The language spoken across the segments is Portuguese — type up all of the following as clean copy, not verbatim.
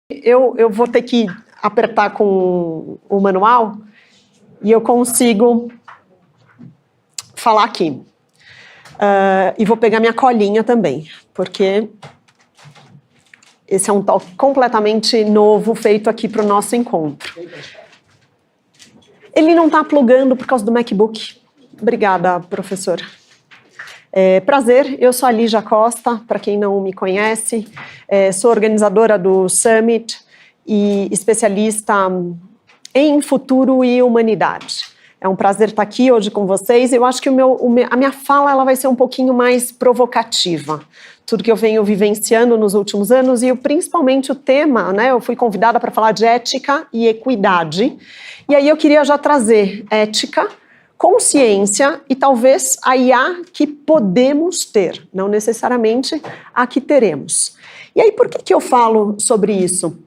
Eu vou ter que apertar com o manual e eu consigo falar aqui. E vou pegar minha colinha também, porque esse é um talk completamente novo feito aqui para o nosso encontro. Ele não está plugando por causa do MacBook. Obrigada, professora. Prazer, eu sou a Lígia Costa, para quem não me conhece, sou organizadora do Summit e especialista em futuro e humanidade. É um prazer estar aqui hoje com vocês. Eu acho que a minha fala ela vai ser um pouquinho mais provocativa. Tudo que eu venho vivenciando nos últimos anos e principalmente o tema, né? Eu fui convidada para falar de ética e equidade. E aí eu queria já trazer ética, consciência e talvez a IA que podemos ter, não necessariamente a que teremos. E aí por que eu falo sobre isso?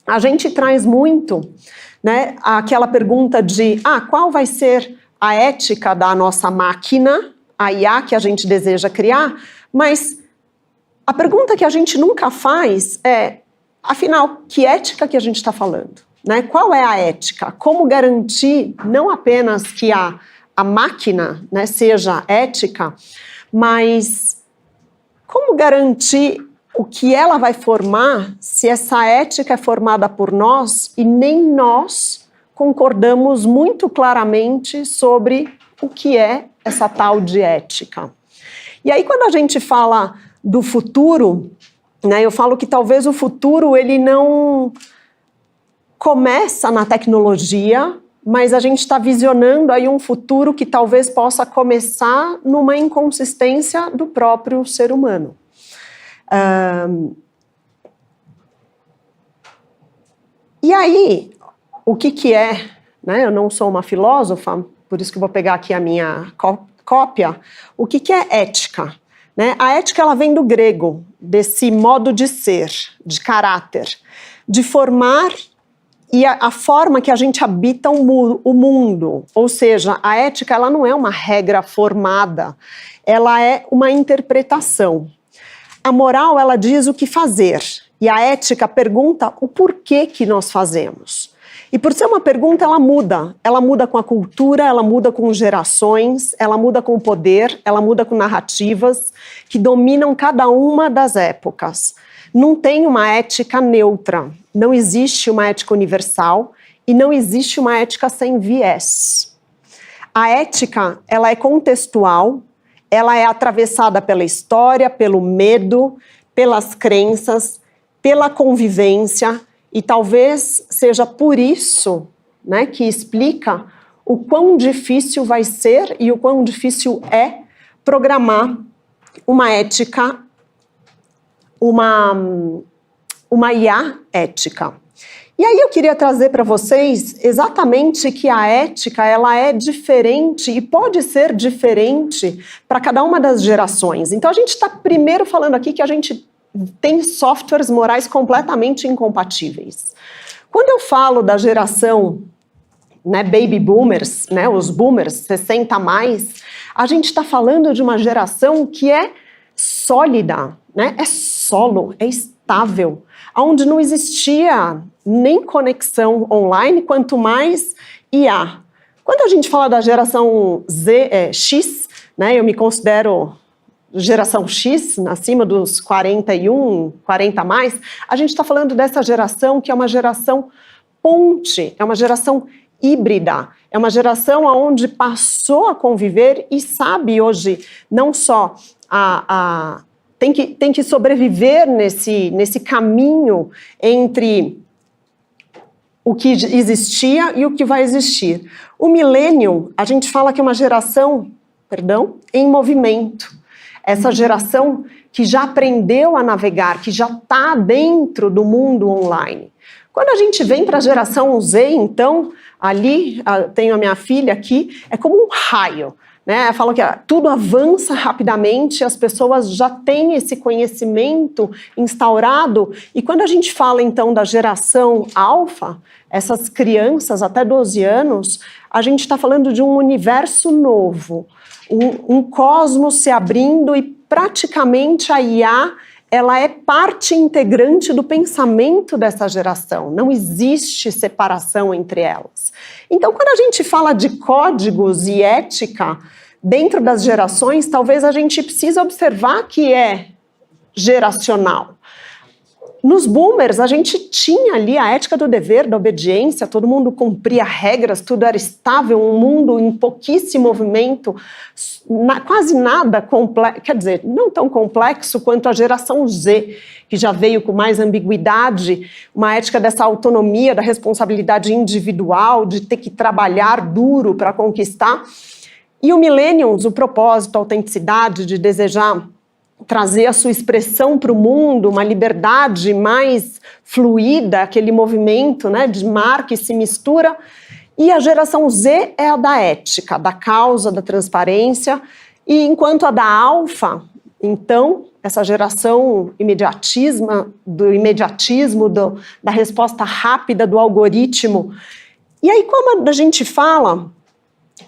A gente traz muito, né, aquela pergunta de qual vai ser a ética da nossa máquina, a IA que a gente deseja criar, mas a pergunta que a gente nunca faz é, afinal, que ética que a gente está falando? Né? Qual é a ética? Como garantir não apenas que a máquina, né, seja ética, mas como garantir o que ela vai formar se essa ética é formada por nós e nem nós concordamos muito claramente sobre o que é essa tal de ética? E aí quando a gente fala do futuro, né, eu falo que talvez o futuro ele não começa na tecnologia, mas a gente está visionando aí um futuro que talvez possa começar numa inconsistência do próprio ser humano. E aí, o que é, né, eu não sou uma filósofa, por isso que eu vou pegar aqui a minha cópia, o que é ética? Né? A ética ela vem do grego, desse modo de ser, de caráter, de formar e a forma que a gente habita o mundo, ou seja, a ética ela não é uma regra formada, ela é uma interpretação. A moral ela diz o que fazer e a ética pergunta o porquê que nós fazemos. E por ser uma pergunta ela muda com a cultura, ela muda com gerações, ela muda com o poder, ela muda com narrativas que dominam cada uma das épocas. Não tem uma ética neutra, não existe uma ética universal e não existe uma ética sem viés. A ética, ela é contextual, ela é atravessada pela história, pelo medo, pelas crenças, pela convivência e talvez seja por isso, né, que explica o quão difícil vai ser e o quão difícil é programar uma ética, uma IA ética. E aí eu queria trazer para vocês exatamente que a ética ela é diferente e pode ser diferente para cada uma das gerações. Então a gente está primeiro falando aqui que a gente tem softwares morais completamente incompatíveis. Quando eu falo da geração, né, baby boomers, né, os boomers 60 a mais, a gente está falando de uma geração que é sólida, né, é solo, é estável, onde não existia nem conexão online, quanto mais IA. Quando a gente fala da geração X, né, eu me considero geração X, acima dos 41, 40 a mais, a gente está falando dessa geração que é uma geração ponte, é uma geração híbrida, é uma geração onde passou a conviver e sabe hoje não só tem que sobreviver nesse caminho entre o que existia e o que vai existir. O millennium, a gente fala que é uma geração, em movimento. Essa geração que já aprendeu a navegar, que já está dentro do mundo online. Quando a gente vem para a geração Z, então, ali, tenho a minha filha aqui, é como um raio. Né? Eu falo que tudo avança rapidamente, as pessoas já têm esse conhecimento instaurado, e quando a gente fala então da geração alfa, essas crianças até 12 anos, a gente está falando de um universo novo, um cosmos se abrindo e praticamente a IA ela é parte integrante do pensamento dessa geração. Não existe separação entre elas. Então, quando a gente fala de códigos e ética dentro das gerações, talvez a gente precise observar que é geracional. Nos boomers, a gente tinha ali a ética do dever, da obediência, todo mundo cumpria regras, tudo era estável, um mundo em pouquíssimo movimento, quase nada complexo, quer dizer, não tão complexo quanto a geração Z, que já veio com mais ambiguidade, uma ética dessa autonomia, da responsabilidade individual, de ter que trabalhar duro para conquistar. E o Millennials, o propósito, a autenticidade, de desejar trazer a sua expressão para o mundo, uma liberdade mais fluida, aquele movimento, né, de mar que se mistura. E a geração Z é a da ética, da causa, da transparência. E enquanto a da alfa, então, essa geração imediatismo, da resposta rápida do algoritmo. E aí, quando a gente fala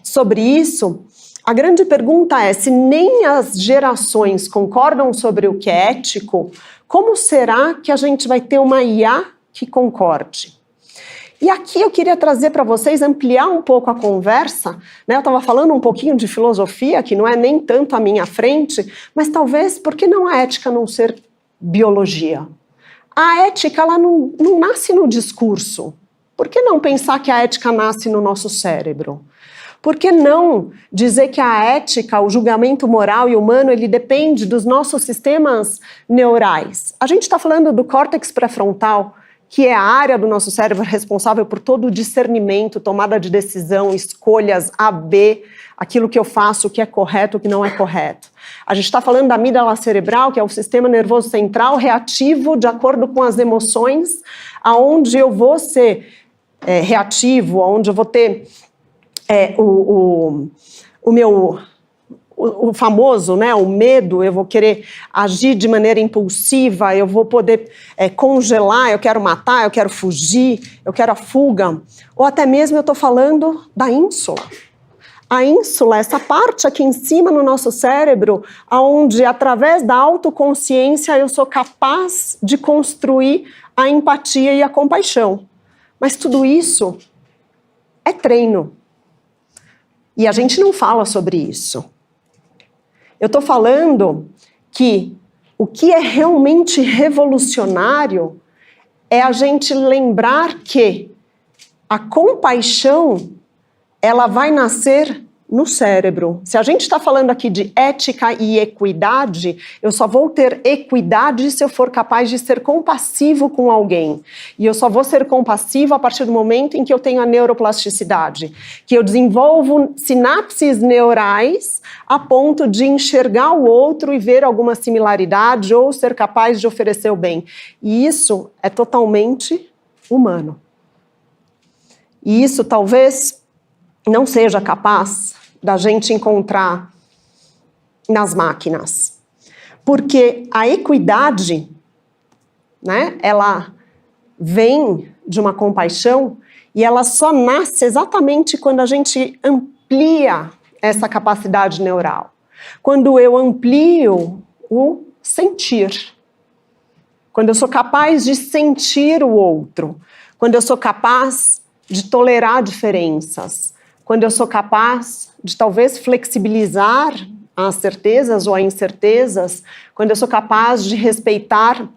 sobre isso, a grande pergunta é, se nem as gerações concordam sobre o que é ético, como será que a gente vai ter uma IA que concorde? E aqui eu queria trazer para vocês, ampliar um pouco a conversa, né? Eu estava falando um pouquinho de filosofia, que não é nem tanto à minha frente, mas talvez, por que não a ética não ser biologia? A ética, ela não nasce no discurso. Por que não pensar que a ética nasce no nosso cérebro? Por que não dizer que a ética, o julgamento moral e humano, ele depende dos nossos sistemas neurais? A gente está falando do córtex pré-frontal, que é a área do nosso cérebro responsável por todo o discernimento, tomada de decisão, escolhas A, B, aquilo que eu faço, o que é correto, o que não é correto. A gente está falando da amígdala cerebral, que é o sistema nervoso central reativo de acordo com as emoções, aonde eu vou ser reativo, aonde eu vou ter o famoso, né, o medo, eu vou querer agir de maneira impulsiva, eu vou poder congelar, eu quero matar, eu quero fugir, eu quero a fuga, ou até mesmo eu estou falando da ínsula. A ínsula, essa parte aqui em cima no nosso cérebro, onde através da autoconsciência eu sou capaz de construir a empatia e a compaixão. Mas tudo isso é treino. E a gente não fala sobre isso. Eu estou falando que o que é realmente revolucionário é a gente lembrar que a compaixão, ela vai nascer no cérebro. Se a gente está falando aqui de ética e equidade, eu só vou ter equidade se eu for capaz de ser compassivo com alguém. E eu só vou ser compassivo a partir do momento em que eu tenho a neuroplasticidade, que eu desenvolvo sinapses neurais a ponto de enxergar o outro e ver alguma similaridade ou ser capaz de oferecer o bem. E isso é totalmente humano. E isso talvez não seja capaz da gente encontrar nas máquinas. Porque a equidade, né, ela vem de uma compaixão e ela só nasce exatamente quando a gente amplia essa capacidade neural. Quando eu amplio o sentir. Quando eu sou capaz de sentir o outro. Quando eu sou capaz de tolerar diferenças. Quando eu sou capaz de talvez flexibilizar as certezas ou as incertezas, quando eu sou capaz de respeitar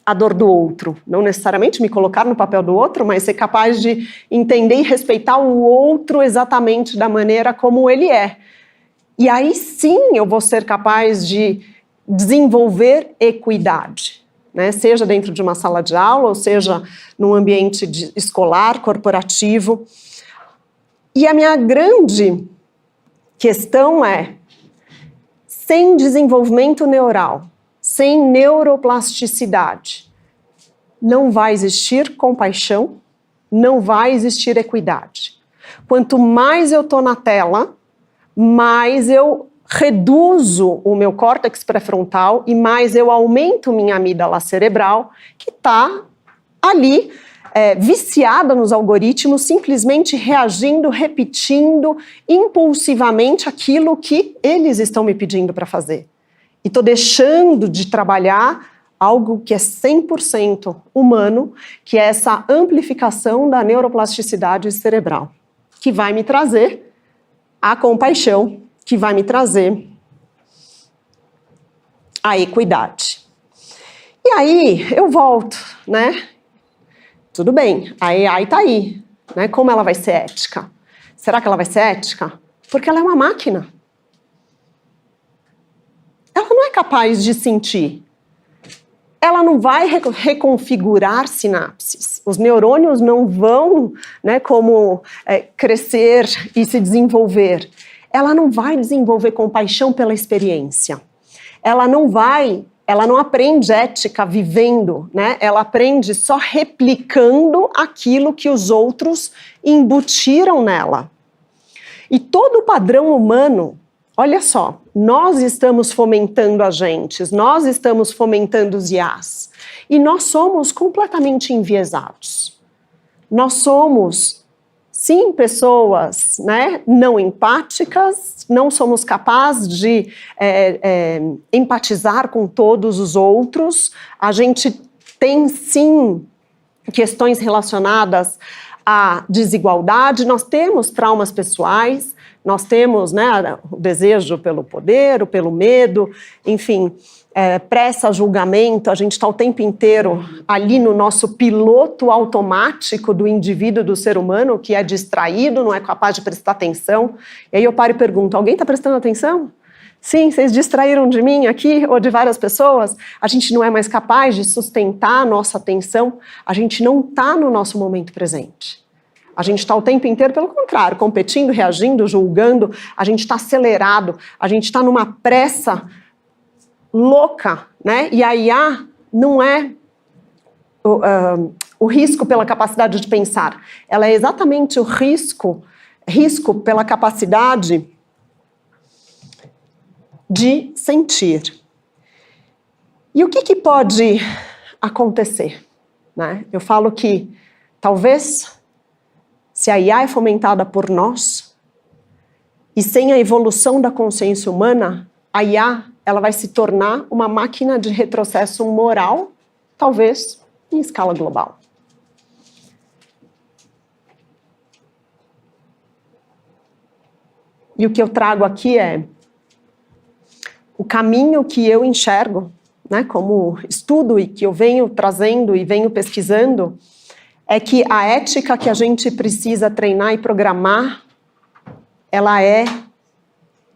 a dor do outro. Não necessariamente me colocar no papel do outro, mas ser capaz de entender e respeitar o outro exatamente da maneira como ele é. E aí sim eu vou ser capaz de desenvolver equidade, né? Seja dentro de uma sala de aula, ou seja num ambiente escolar, corporativo. E a minha grande questão é, sem desenvolvimento neural, sem neuroplasticidade, não vai existir compaixão, não vai existir equidade. Quanto mais eu estou na tela, mais eu reduzo o meu córtex pré-frontal e mais eu aumento minha amígdala cerebral, que está ali viciada nos algoritmos, simplesmente reagindo, repetindo impulsivamente aquilo que eles estão me pedindo para fazer. E estou deixando de trabalhar algo que é 100% humano, que é essa amplificação da neuroplasticidade cerebral, que vai me trazer a compaixão, que vai me trazer a equidade. E aí eu volto, né? Tudo bem, a AI tá aí, né? Como ela vai ser ética? Será que ela vai ser ética? Porque ela é uma máquina. Ela não é capaz de sentir. Ela não vai reconfigurar sinapses. Os neurônios não vão, né, crescer e se desenvolver. Ela não vai desenvolver compaixão pela experiência. Ela não aprende ética vivendo, né? Ela aprende só replicando aquilo que os outros embutiram nela. E todo o padrão humano, olha só, nós estamos fomentando agentes, nós estamos fomentando os IAs. E nós somos completamente enviesados. Nós somos, sim, pessoas, né, não empáticas, não somos capazes de empatizar com todos os outros. A gente tem, sim, questões relacionadas à desigualdade, nós temos traumas pessoais, nós temos, né, o desejo pelo poder, pelo medo, enfim, pressa, julgamento, a gente está o tempo inteiro ali no nosso piloto automático do indivíduo, do ser humano, que é distraído, não é capaz de prestar atenção. E aí eu paro e pergunto, alguém está prestando atenção? Sim, vocês distraíram de mim aqui, ou de várias pessoas? A gente não é mais capaz de sustentar a nossa atenção, a gente não está no nosso momento presente. A gente está o tempo inteiro, pelo contrário, competindo, reagindo, julgando, a gente está acelerado, a gente está numa pressa louca, né? E a IA não é o risco pela capacidade de pensar, ela é exatamente o risco pela capacidade de sentir. E o que pode acontecer, né? Eu falo que talvez, se a IA é fomentada por nós, e sem a evolução da consciência humana, a IA ela vai se tornar uma máquina de retrocesso moral, talvez em escala global. E o que eu trago aqui é o caminho que eu enxergo, né, como estudo e que eu venho trazendo e venho pesquisando, é que a ética que a gente precisa treinar e programar, ela é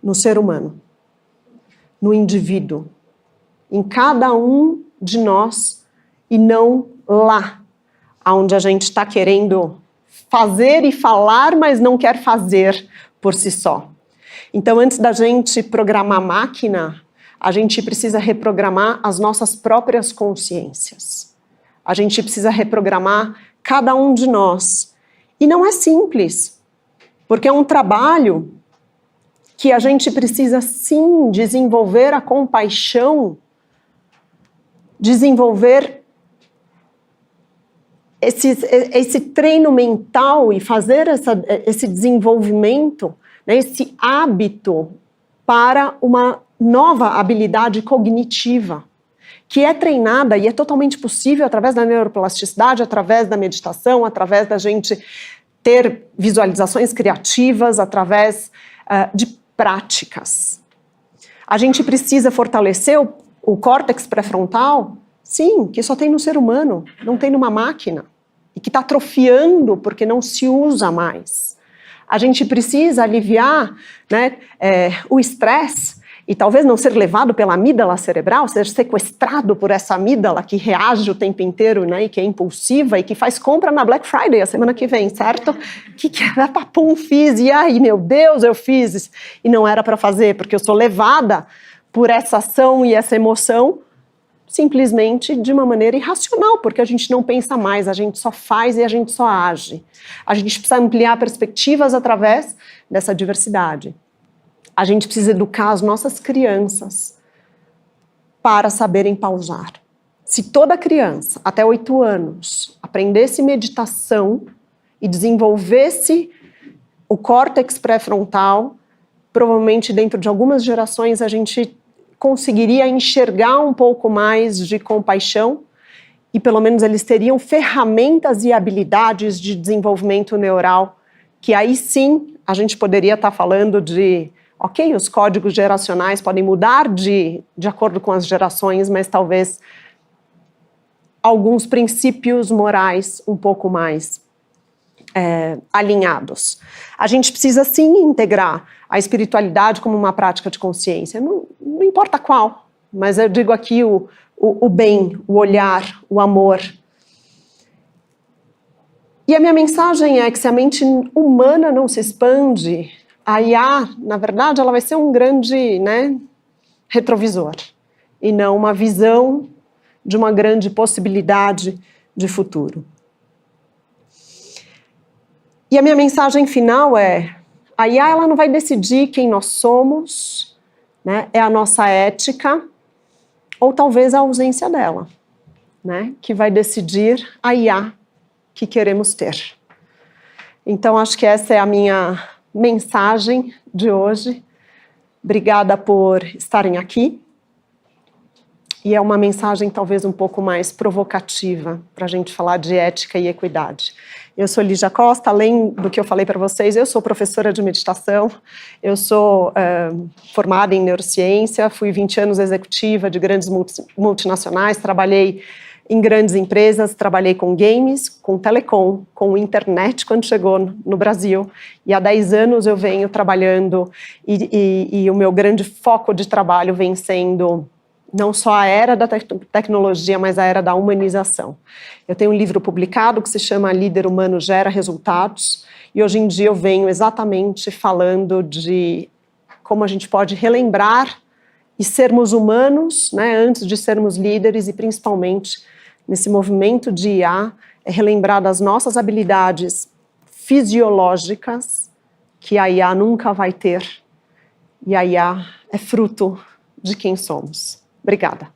no ser humano, no indivíduo, em cada um de nós e não lá, onde a gente está querendo fazer e falar, mas não quer fazer por si só. Então, antes da gente programar a máquina, a gente precisa reprogramar as nossas próprias consciências. A gente precisa reprogramar cada um de nós. E não é simples, porque é um trabalho que a gente precisa, sim, desenvolver a compaixão, desenvolver esse treino mental e fazer esse desenvolvimento, né, esse hábito para uma nova habilidade cognitiva, que é treinada e é totalmente possível através da neuroplasticidade, através da meditação, através da gente ter visualizações criativas, através de práticas. A gente precisa fortalecer o córtex pré-frontal, sim, que só tem no ser humano, não tem numa máquina, e que está atrofiando porque não se usa mais. A gente precisa aliviar, né, o estresse, e talvez não ser levado pela amígdala cerebral, ser sequestrado por essa amígdala que reage o tempo inteiro, né, e que é impulsiva e que faz compra na Black Friday a semana que vem, certo? Que é papum, fiz, e ai meu Deus, eu fiz, e não era para fazer, porque eu sou levada por essa ação e essa emoção simplesmente de uma maneira irracional, porque a gente não pensa mais, a gente só faz e a gente só age. A gente precisa ampliar perspectivas através dessa diversidade. A gente precisa educar as nossas crianças para saberem pausar. Se toda criança, até 8 anos, aprendesse meditação e desenvolvesse o córtex pré-frontal, provavelmente dentro de algumas gerações a gente conseguiria enxergar um pouco mais de compaixão e pelo menos eles teriam ferramentas e habilidades de desenvolvimento neural que aí sim a gente poderia estar falando de, ok, os códigos geracionais podem mudar de acordo com as gerações, mas talvez alguns princípios morais um pouco mais alinhados. A gente precisa sim integrar a espiritualidade como uma prática de consciência, não importa qual, mas eu digo aqui o bem, o olhar, o amor. E a minha mensagem é que se a mente humana não se expande, a IA, na verdade, ela vai ser um grande, retrovisor, e não uma visão de uma grande possibilidade de futuro. E a minha mensagem final é, a IA ela não vai decidir quem nós somos, é a nossa ética, ou talvez a ausência dela, que vai decidir a IA que queremos ter. Então, acho que essa é a minha mensagem de hoje. Obrigada por estarem aqui. E é uma mensagem talvez um pouco mais provocativa para a gente falar de ética e equidade. Eu sou Lígia Costa, além do que eu falei para vocês, eu sou professora de meditação, eu sou formada em neurociência, fui 20 anos executiva de grandes multinacionais, trabalhei em grandes empresas, trabalhei com games, com telecom, com internet quando chegou no Brasil, e há 10 anos eu venho trabalhando e o meu grande foco de trabalho vem sendo não só a era da tecnologia, mas a era da humanização. Eu tenho um livro publicado que se chama Líder Humano Gera Resultados, e hoje em dia eu venho exatamente falando de como a gente pode relembrar e sermos humanos, antes de sermos líderes, e principalmente nesse movimento de IA, relembrar das nossas habilidades fisiológicas, que a IA nunca vai ter, e a IA é fruto de quem somos. Obrigada.